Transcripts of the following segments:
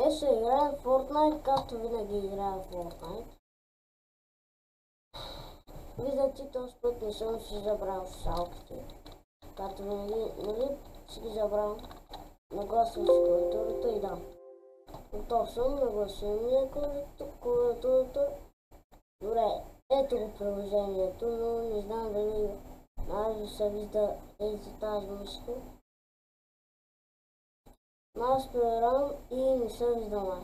Ще играем в Fortnite, както винаги играем в Fortnite. Виждате, този път не съм си забрал шалките. Както винаги, нали си ги забрал. Нагласим си клавиатурата и да. Готов съм, нагласим клавиатурата. Добре, ето го приложението, но не знам дали ви се вижда за тази мишка. Аз проверявам и не се вижда май.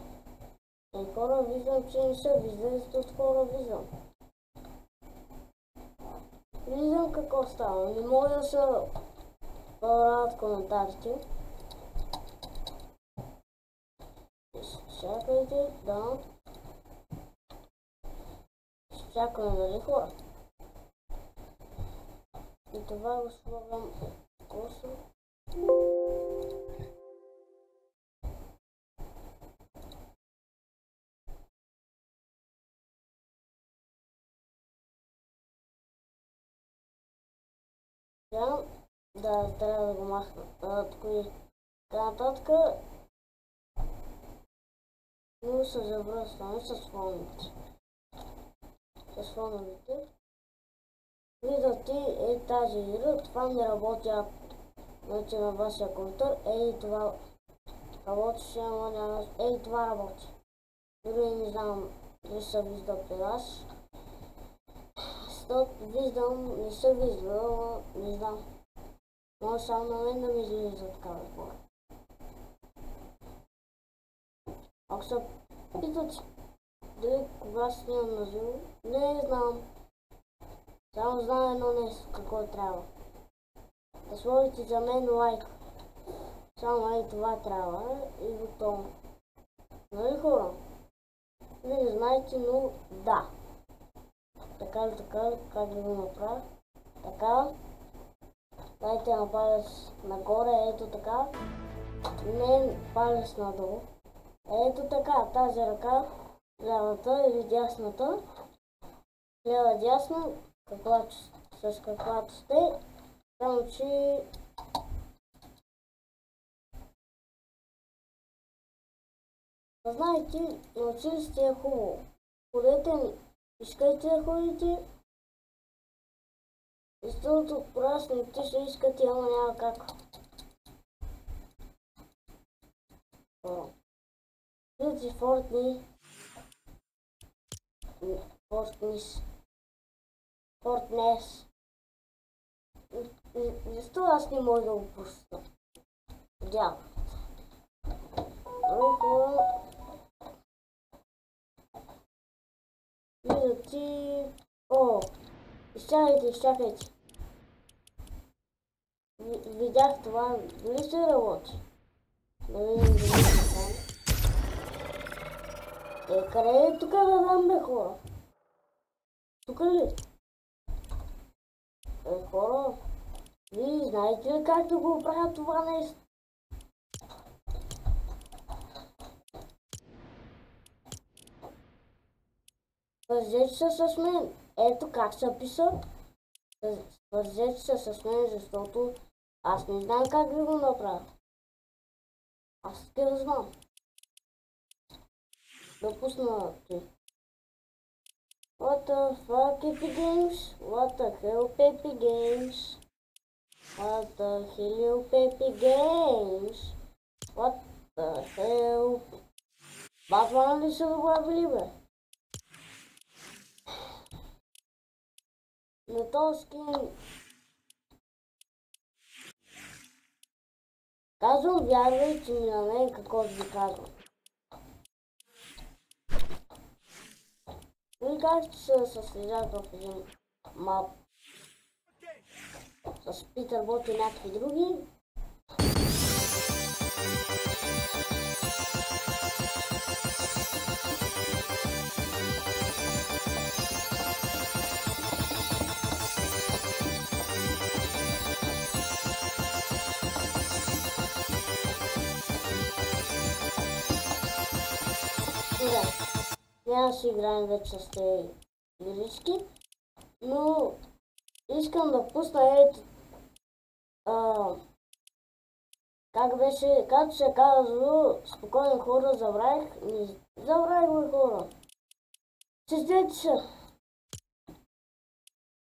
Хора виждам, че не се вижда, защото хора виждам. Виждам какво става. Не мога да се правят коментарите. Чакайте, да. Чакаме, нали хора? И това го слагам косо. Да, трябва да го махна. Така нататък. Но се завръзваме с фоновете. С фоновете. Виждате тази игра, това не работи на вашия компютър. Това работеше, ама няма. Това работи. Дори не знам дали се вижда при вас. Виждам, не се вижда, но не знам. Може само на мен да ми излиза такава хора. Ако се питат дали кога снимам на живо, не знам. Само знам едно нещо, какво трябва. Да сложите за мен лайк. Само това трябва и готово. Нали хора? Вие не знаете, но да. Така или така, как да го направя? Така. Дайте на палец нагоре, ето така. Не палец надолу. Ето така, тази ръка, лявата или дясната. Лява дясна, с каквато сте. Само че знаете, научили сте хубаво. Ходете, искайте да ходите. Защото порасните ще искате, ама няма как. Виждате Fortnite. Защо аз не мога да го пусна? Дял. Виждате... изчакайте. Видях това, дали ще работи? Да видим дали ще стане. Къде е тук да дам бе хора? Тук ли? Хора, вие знаете ли как да го правя това нещо? Свържете се с мен. Ето как се писа. Свържете се с мен, защото аз не знам как да го направя. Аз да знам. Да пусна ти. What the fuck, Epic Games? What the hell, Epic Games? What the hell, Epic Games? What the hell? Батмана ли са добавили, бе? На този скин... Казвам, вярвайте ми на мен, какво ви казвам. Вие как ще се съслежат в един мап с Питърбот и някакви други? Няма да си играем вече с тези игрички, но искам да пусна Как беше, както се казва, спокойно хора, забравих. Забравих го хора. Честите се.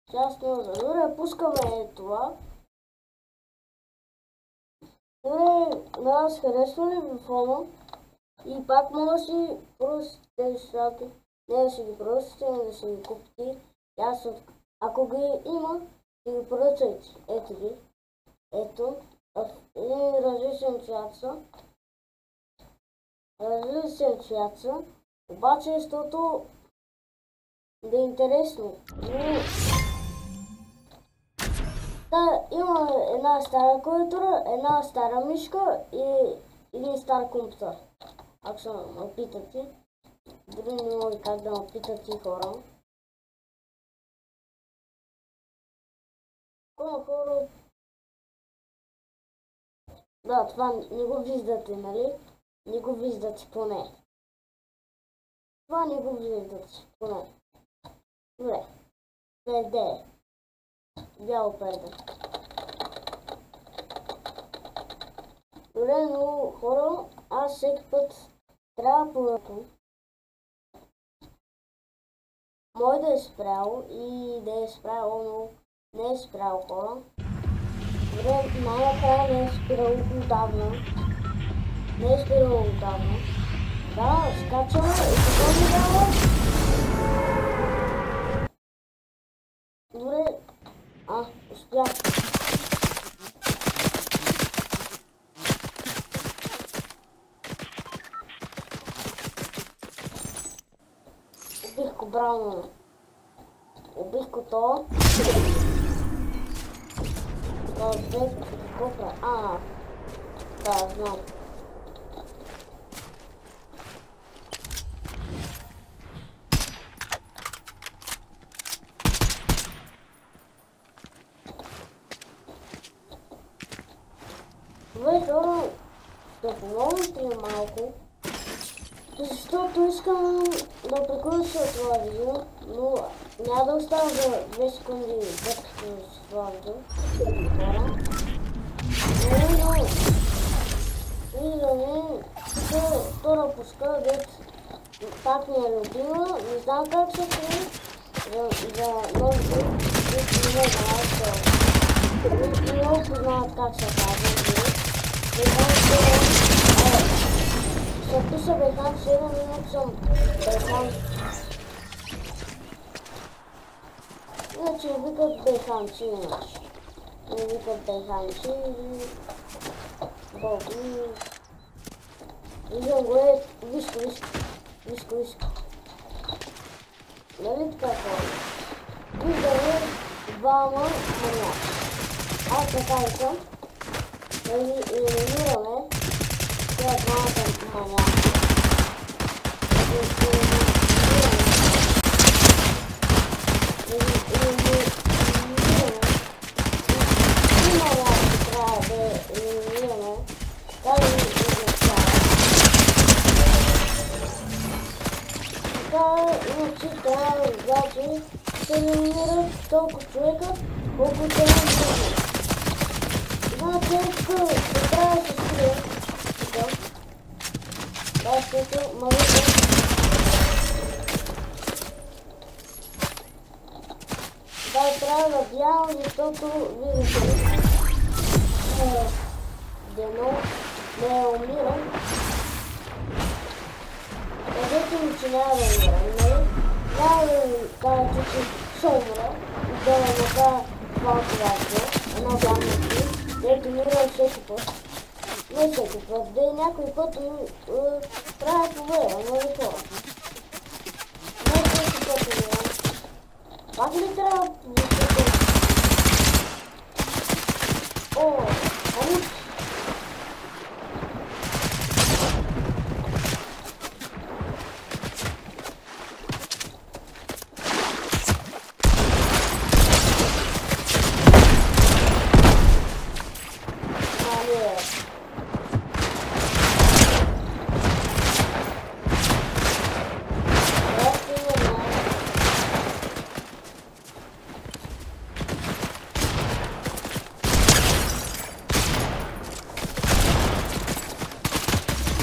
Сейчас добре, пускаме това. Добре, на нас харесва ли ви фона? И пак може да си просите нещата. Не да си ги просите, не да си ги купите. Ако ги има, ще ги поръчайте. Ето ги. Ето. Един различен цвят са. Различен цвят са. Обаче, защото да е интересно. Има една стара клавиатура, една стара мишка и един стар компютър. Ако се ме питате, дори не може как да ме питате хора. Хора... Да, това не го виждате, нали? Не го виждате поне. Това не го виждате поне. Добре. Перде. Бяло перде. Добре, но хора, аз всеки път трябва да поръчам. Може да е спрял и да е спрял, но не е спрял хора. Добре, най-накрая не е спирал отдавна. Не е спирал отдавна. Да, скачаме и какво ми дава? Добре, успях. Убих го браво. Убих го то. Какво прави? Да, знам. Хора, ще помогнете ли малко? Защото искам да приключа това видео, но няма да остава за 2 секунди дъпките с това видео. Виждаме втора пуска, дет пак ми е любима. Не знам как се прави за новите, които не знаят. Не познават как се прави. Се пиша Бехан 7, иначе съм Бехан. Иначе не викат Беханчи, иначе. Не викат Беханчи или Боби. Виждам го е, вишко. Нали така хора? Виждаме двама маняци. Аз така искам. Елиминираме тези двамата маняци. Иначе трябва да се елиминират толкова човека, колкото е нужно. Значи, тук ще трябва да се скрие. Да, защото малите. Да, трябва да бягам, защото видите. Дено не е умирам. Кажете ми, че няма да умирам, нали? Няма да ми кажете, че ще умра. И да ме направя това отрядство. Една дамна. Дето мирам всеки път. Не всеки път, да и някой път прави повея, нали хора? Не всеки път мирам. Пак ли трябва да повече? О, ами